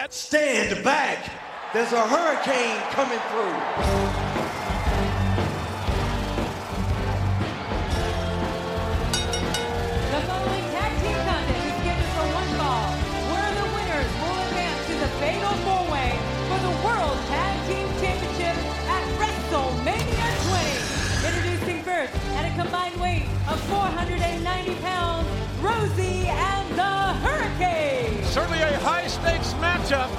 Stand back. There's a hurricane coming through. The following tag team contest is scheduled for one fall, where the winners will advance to the Fatal 4-Way for the World Tag Team Championship at WrestleMania 20. Introducing first, at a combined weight of 490 pounds, Rosey and the Hurricane. Certainly a high-stakes matchup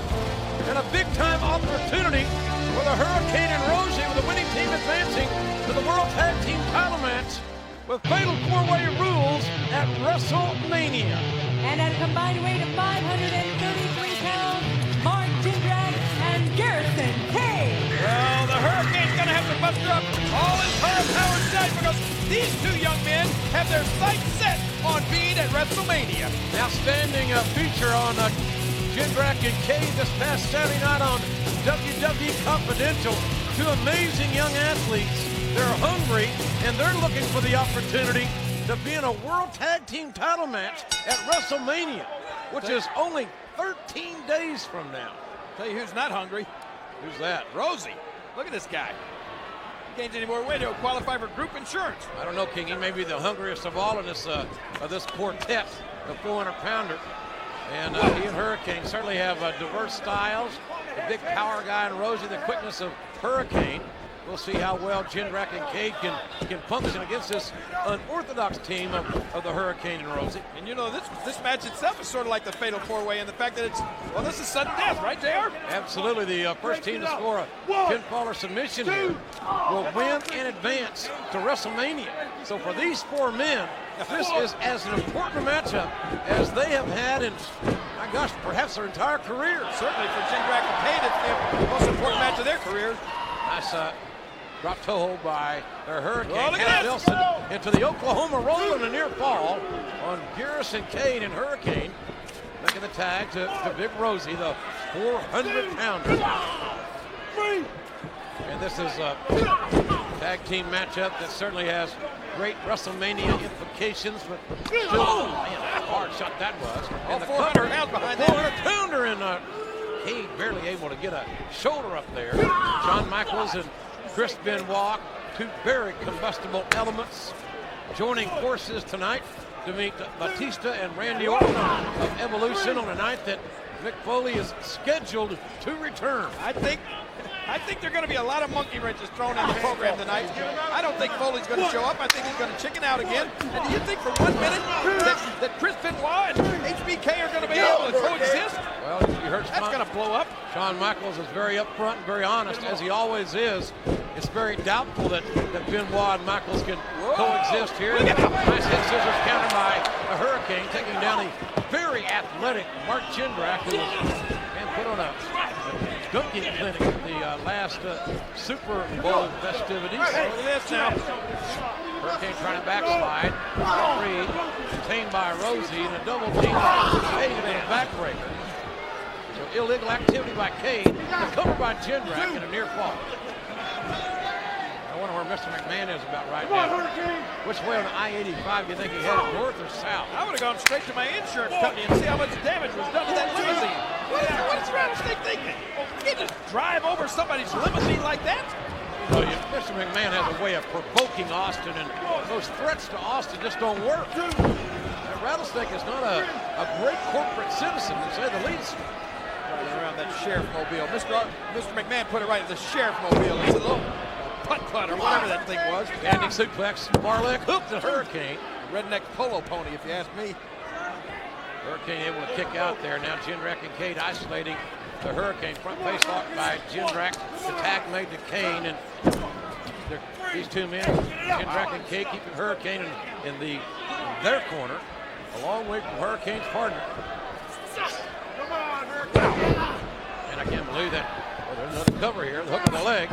and a big-time opportunity for the Hurricane and Rosey, with the winning team advancing to the World Tag Team title match with Fatal 4-Way rules at WrestleMania. And at a combined weight of 533 pounds, Mark Jindrak and Garrison, Cade. Well, the Hurricane's going to have to muster up all his firepower tonight because these two young men have their sights set on being at WrestleMania. Outstanding feature on Jindrak and Cade this past Saturday night on WWE Confidential. Two amazing young athletes. They're hungry, and they're looking for the opportunity to be in a World Tag Team title match at WrestleMania, which is only 13 days from now. Tell you who's not hungry. Who's that? Rosey. Look at this guy. He gains any more weight, he'll qualify for group insurance. I don't know, King. He may be the hungriest of all in this quartet, the 400-pounder. And he and Hurricane certainly have diverse styles. The big power guy in Rosey, the quickness of Hurricane. We'll see how well Jindrak and Cade can function against this unorthodox team of the Hurricane and Rosey. And you know, this match itself is sort of like the Fatal 4-Way in the fact that it's, well, this is sudden death, right, JR? Absolutely. The first team to score a pinfall or submission here will win and advance to WrestleMania. So for these four men, this is as an important matchup as they have had in, my gosh, perhaps their entire career. Certainly for Jindrak and Cade, it's the most important match of their careers. Nice drop toe hold by their Hurricane. Oh, look at Wilson into the Oklahoma roll and a near fall on Garrison, Cade, and Hurricane. Making the tag to Big Rosey, the 400-pounder. And this is a tag team matchup that certainly has great WrestleMania implications. But still, man, a hard shot that was. And the 400 pounds behind that. 400-pounder, and Cade barely able to get a shoulder up there. Shawn Michaels and Chris Benoit, two very combustible elements, joining forces tonight to meet Batista and Randy Orton of Evolution on a night that Mick Foley is scheduled to return. I think there are going to be a lot of monkey wrenches thrown in the program tonight. I don't think Foley's going to show up. I think he's going to chicken out again. And do you think for 1 minute that Chris Benoit and HBK are going to be able to coexist? Well, you heard that's going to blow up. Shawn Michaels is very upfront and very honest, as he always is. It's very doubtful that Benoit and Michaels can coexist here. Nice head scissors counter by a Hurricane, taking down the very athletic Mark Jindrak, who was put on a dunking clinic at the last Super Bowl festivities. Look at this now. Hurricane trying to backslide. Referee contained by Rosey, and a double team Cade and a backbreaker. So illegal activity by Cade, recovered by Jindrak, and a near fall. I wonder where Mr. McMahon is about right now. Which way on the I-85 do you think he headed, north or south? I would have gone straight to my insurance company and see how much damage was done to that limousine. What is Rattlesnake thinking? You can't just drive over somebody's limousine like that. Well, Mr. McMahon has a way of provoking Austin, and those threats to Austin just don't work. Rattlesnake is not a great corporate citizen, to say the least. Driving around that sheriff mobile. Mr. McMahon put it right in the sheriff mobile. It's a little putt-putt or whatever that thing was. Standing suplex, Marlek hooked the Hurricane. Redneck polo pony, if you ask me. Hurricane able to kick out there. Now Jindrak and Cade isolating the Hurricane. Front face lock by Jindrak. The tag made to Kane, and these two men, Jindrak and Cade, keeping Hurricane in their corner, a long way from Hurricane's partner. And I can't believe that. Well, there's another cover here. The hook of the leg.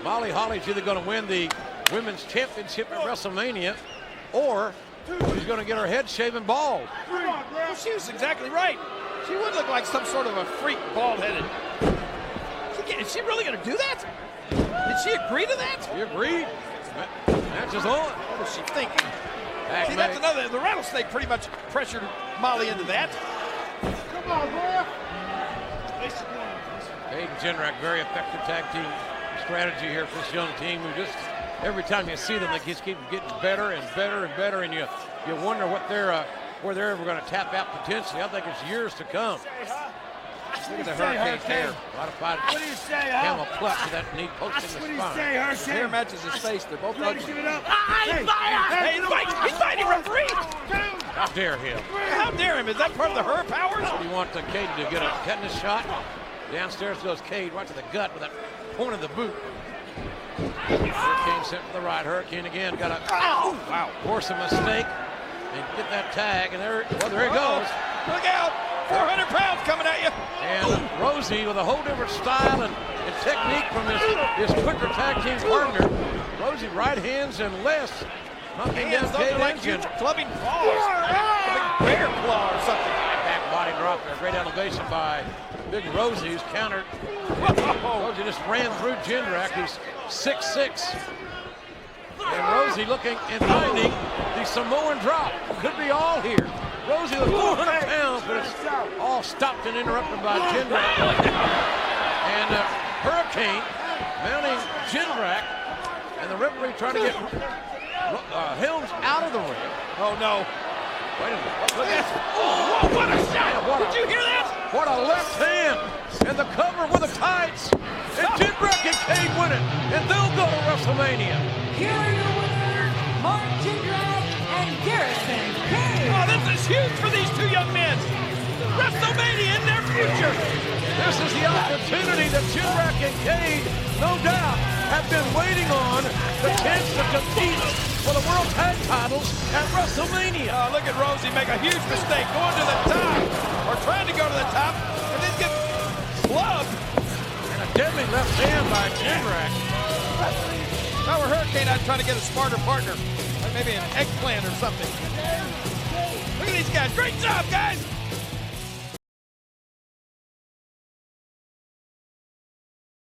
Molly Holly's either going to win the women's championship at WrestleMania, or she's going to get her head shaven bald. Well, she was exactly right. She would look like some sort of a freak, bald-headed. Is she really going to do that? Did she agree to that? She agreed. Match is on. What was she thinking? Back See, that's another. The Rattlesnake pretty much pressured Molly into that. Come on, boy. Cade and Jindrak, very effective tag team strategy here for this young team who just, every time you see them, they just keep getting better and better and better, and you wonder what where they're ever going to tap out potentially. I think it's years to come. Look at the Hurricane's hair. Modified What do you say, huh? camel clutch with that knee posting the What do you spine. say, His Hurricane? hair matches his face. They're both ugly. Give it up. Hey, he's fighting, referee! How dare him? How dare him? Is that part of the her powers? So you want Cade to get a tetanus shot? Downstairs goes Cade right to the gut with that point of the boot. Hurricane sent to the right. Hurricane again got to force a mistake and get that tag. And there he goes. Look out! 400 pounds coming at you. And Rosey with a whole different style and technique from his quicker tag team partner. Rosey right hands and lefts. Knocking down Hands, those Cade are like and huge Jindrak. clubbing claws. A big bear claw or something. Back body drop there. Great elevation by big Rosey, who's countered. Rosey just ran through Jindrak, who's 6'6". And Rosey looking and finding the Samoan drop. Could be all here. Rosey with 400 pounds, but it's all stopped and interrupted by Jindrak. And Hurricane mounting Jindrak, and the referee trying to get Helms out of the ring. Oh, no. Wait a minute. Look at this. Oh, what a shot. Did you hear that? What a left hand. And the cover with the tights. And Jindrak and Cade win it. And they'll go to WrestleMania. Here are your winners, Mark Jindrak and Garrison Cade. Oh, this is huge for these two young men. WrestleMania in their future. This is the opportunity that Jindrak and Cade, no doubt, have been waiting on, the chance to compete for the World Tag Titles at WrestleMania. Look at Rosey make a huge mistake going to the top, or trying to go to the top, and then get clubbed. And a deadly left hand by Jindrak. If I were Hurricane, I'd try to get a smarter partner, like maybe an eggplant or something. Look at these guys. Great job, guys.